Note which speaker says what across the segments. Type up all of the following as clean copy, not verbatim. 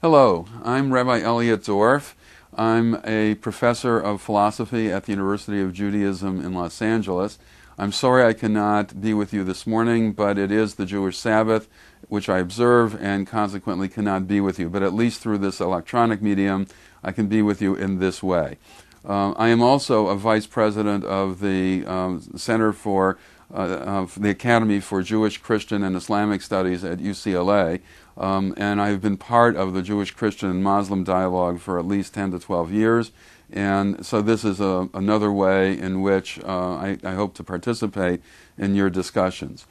Speaker 1: Hello, I'm Rabbi Dorff. I'm a professor of philosophy at the University of Judaism in Los Angeles. I'm sorry I cannot be with you this morning, but it is the Jewish Sabbath, which I observe and consequently cannot be with you. But at least through this electronic medium, I can be with you in this way. I am also a vice president of the Center for the Academy for Jewish, Christian, and Islamic Studies at UCLA. And I've been part of the Jewish, Christian, and Muslim dialogue for at least 10 to 12 years. And so this is another way in which I hope to participate in your discussions.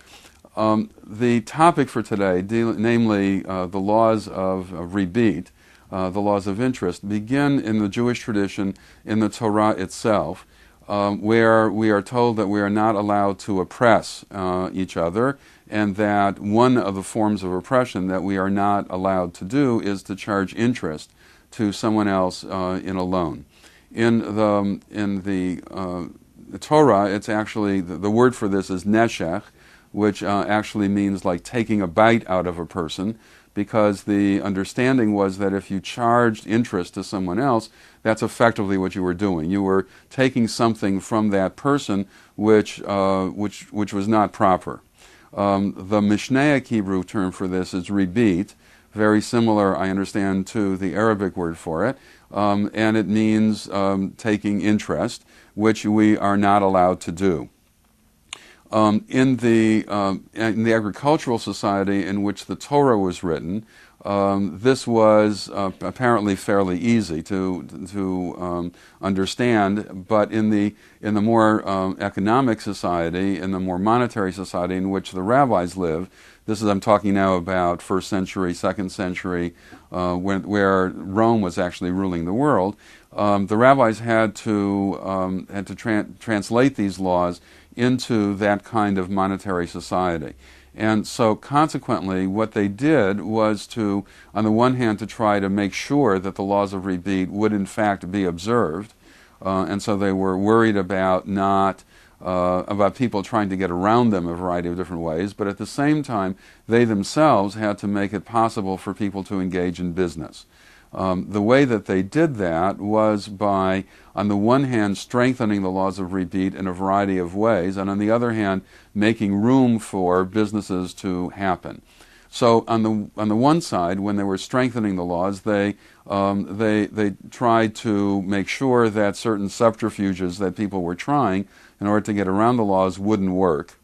Speaker 1: The topic for today, namely the laws of Ribit, the laws of interest, begin in the Jewish tradition in the Torah itself, where we are told that we are not allowed to oppress each other, and that one of the forms of oppression that we are not allowed to do is to charge interest to someone else in a loan. In the Torah, it's actually, the word for this is neshech, which actually means like taking a bite out of a person, because the understanding was that if you charged interest to someone else, that's effectively what you were doing. You were taking something from that person which was not proper. The Mishnaic Hebrew term for this is ribit, very similar, I understand, to the Arabic word for it, and it means taking interest, which we are not allowed to do. In the agricultural society in which the Torah was written, this was apparently fairly easy to understand. But in the more economic society, in the more monetary society in which the rabbis live, I'm talking now about first century, second century, where Rome was actually ruling the world. The rabbis had to translate these laws into that kind of monetary society. And so consequently, what they did was to, on the one hand, to try to make sure that the laws of Ribit would in fact be observed. And so they were worried about about people trying to get around them a variety of different ways, but at the same time, they themselves had to make it possible for people to engage in business. The way that they did that was by, on the one hand, strengthening the laws of Ribit in a variety of ways, and on the other hand, making room for businesses to happen. So on the one side, when they were strengthening the laws, they tried to make sure that certain subterfuges that people were trying in order to get around the laws wouldn't work.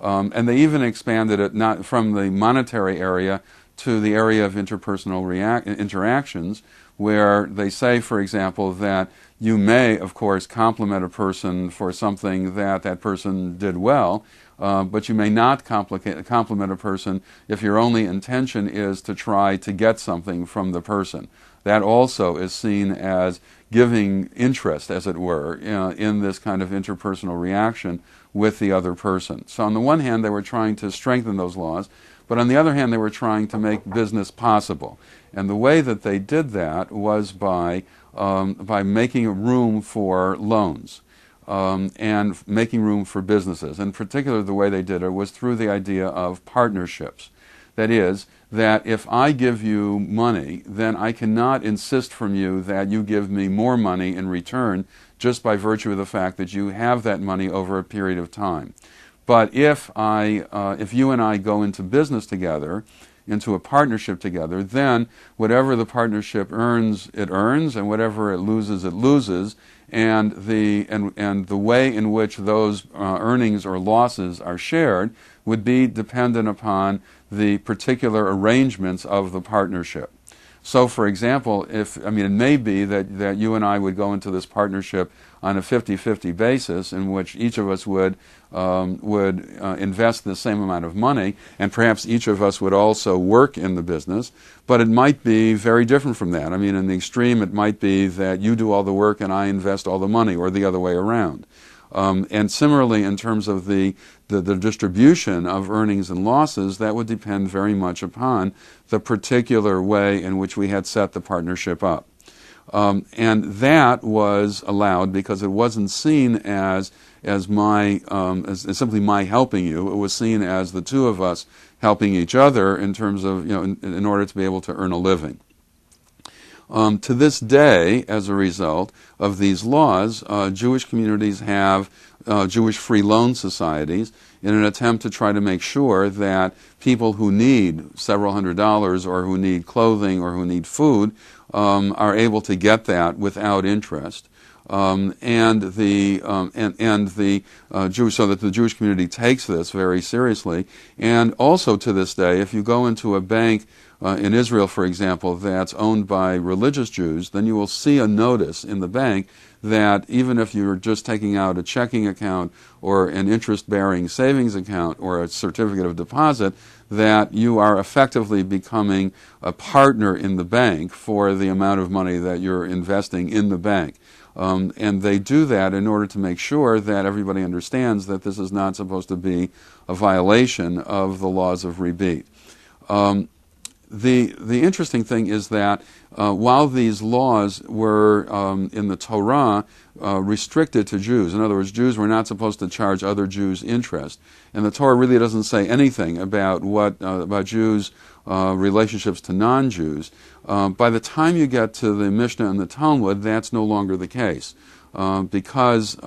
Speaker 1: And they even expanded it not from the monetary area to the area of interpersonal interactions, where they say, for example, that you may, of course, compliment a person for something that person did well, but you may not compliment a person if your only intention is to try to get something from the person. That also is seen as giving interest, as it were, in this kind of interpersonal reaction with the other person. So on the one hand, they were trying to strengthen those laws, but on the other hand, they were trying to make business possible. And the way that they did that was by making room for loans and making room for businesses. In particular, the way they did it was through the idea of partnerships. That is, that if I give you money, then I cannot insist from you that you give me more money in return just by virtue of the fact that you have that money over a period of time. But if you and I go into business together, into a partnership together, then whatever the partnership earns, it earns, and whatever it loses, and the way in which those earnings or losses are shared would be dependent upon the particular arrangements of the partnership. So, for example, it may be that you and I would go into this partnership on a 50-50 basis, in which each of us would invest the same amount of money, and perhaps each of us would also work in the business. But it might be very different from that. In the extreme, it might be that you do all the work and I invest all the money, or the other way around. And similarly, in terms of the distribution of earnings and losses, that would depend very much upon the particular way in which we had set the partnership up. And that was allowed because it wasn't seen as simply my helping you. It was seen as the two of us helping each other in terms of, in order to be able to earn a living. To this day, as a result of these laws, Jewish communities have Jewish free loan societies in an attempt to try to make sure that people who need several $100s or who need clothing or who need food are able to get that without interest. So that the Jewish community takes this very seriously. And also to this day, if you go into a bank in Israel, for example, that's owned by religious Jews, then you will see a notice in the bank that even if you're just taking out a checking account or an interest-bearing savings account or a certificate of deposit, that you are effectively becoming a partner in the bank for the amount of money that you're investing in the bank. And they do that in order to make sure that everybody understands that this is not supposed to be a violation of the laws of rebate. The interesting thing is that while these laws were in the Torah restricted to Jews, in other words, Jews were not supposed to charge other Jews interest, and the Torah really doesn't say anything about about Jews' relationships to non-Jews. By the time you get to the Mishnah and the Talmud, that's no longer the case, because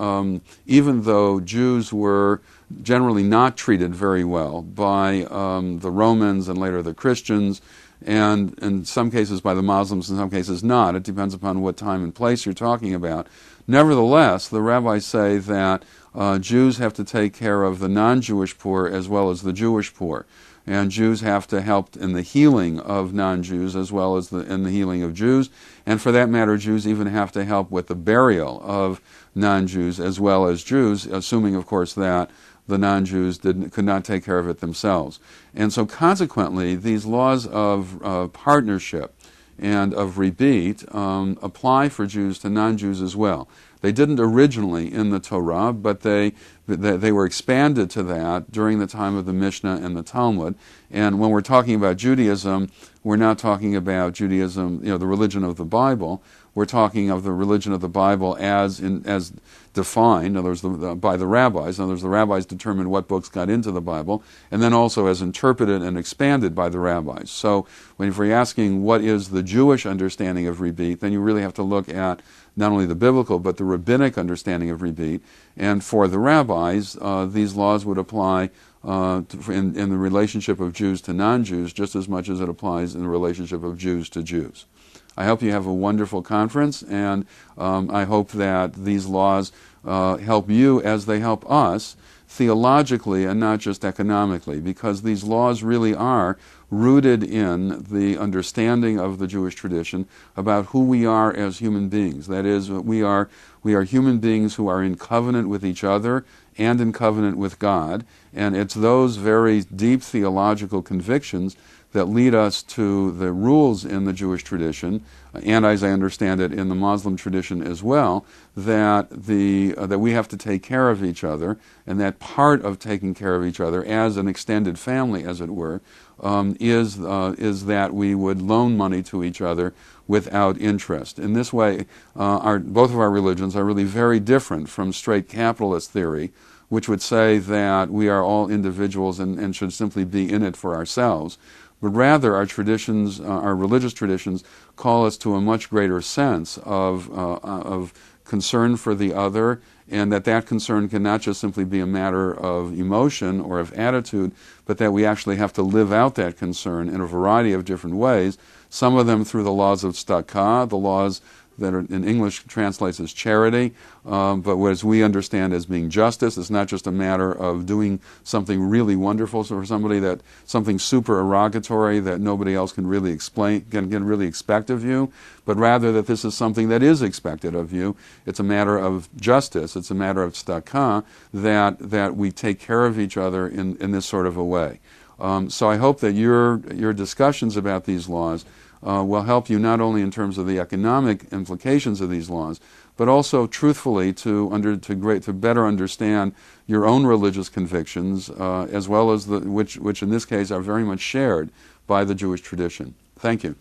Speaker 1: even though Jews were generally not treated very well by the Romans and later the Christians, and in some cases by the Muslims, in some cases not. It depends upon what time and place you're talking about. Nevertheless, the rabbis say that Jews have to take care of the non-Jewish poor as well as the Jewish poor. And Jews have to help in the healing of non-Jews as well as in the healing of Jews. And for that matter, Jews even have to help with the burial of non-Jews as well as Jews, assuming, of course, that the non-Jews could not take care of it themselves. And so consequently, these laws of partnership and of rebate apply for Jews to non-Jews as well. They didn't originally in the Torah, but they were expanded to that during the time of the Mishnah and the Talmud. And when we're talking about Judaism, we're not talking about Judaism, the religion of the Bible. We're talking of the religion of the Bible as defined, in other words, by the rabbis. In other words, the rabbis determined what books got into the Bible, and then also as interpreted and expanded by the rabbis. So if you're asking what is the Jewish understanding of rebate, then you really have to look at not only the biblical, but the rabbinic understanding of rebate. And for the rabbis, these laws would apply in the relationship of Jews to non-Jews just as much as it applies in the relationship of Jews to Jews. I hope you have a wonderful conference, and I hope that these laws help you as they help us theologically and not just economically, because these laws really are rooted in the understanding of the Jewish tradition about who we are as human beings. That is, we are human beings who are in covenant with each other and in covenant with God, and it's those very deep theological convictions that lead us to the rules in the Jewish tradition, and as I understand it in the Muslim tradition as well, that we have to take care of each other, and that part of taking care of each other as an extended family, as it were, is that we would loan money to each other without interest. In this way, both of our religions are really very different from straight capitalist theory, which would say that we are all individuals and should simply be in it for ourselves. But rather, our traditions, our religious traditions, call us to a much greater sense of concern for the other, and that concern can not just simply be a matter of emotion or of attitude, but that we actually have to live out that concern in a variety of different ways, some of them through the laws of tzedakah, the laws that are in English translates as charity, but as we understand as being justice. It's not just a matter of doing something really wonderful for somebody, something supererogatory that nobody else can really explain, can really expect of you, but rather that this is something that is expected of you. It's a matter of justice. It's a matter of tzedakah, that we take care of each other in this sort of a way. So I hope that your discussions about these laws will help you not only in terms of the economic implications of these laws, but also truthfully to better understand your own religious convictions, as well as which in this case are very much shared by the Jewish tradition. Thank you.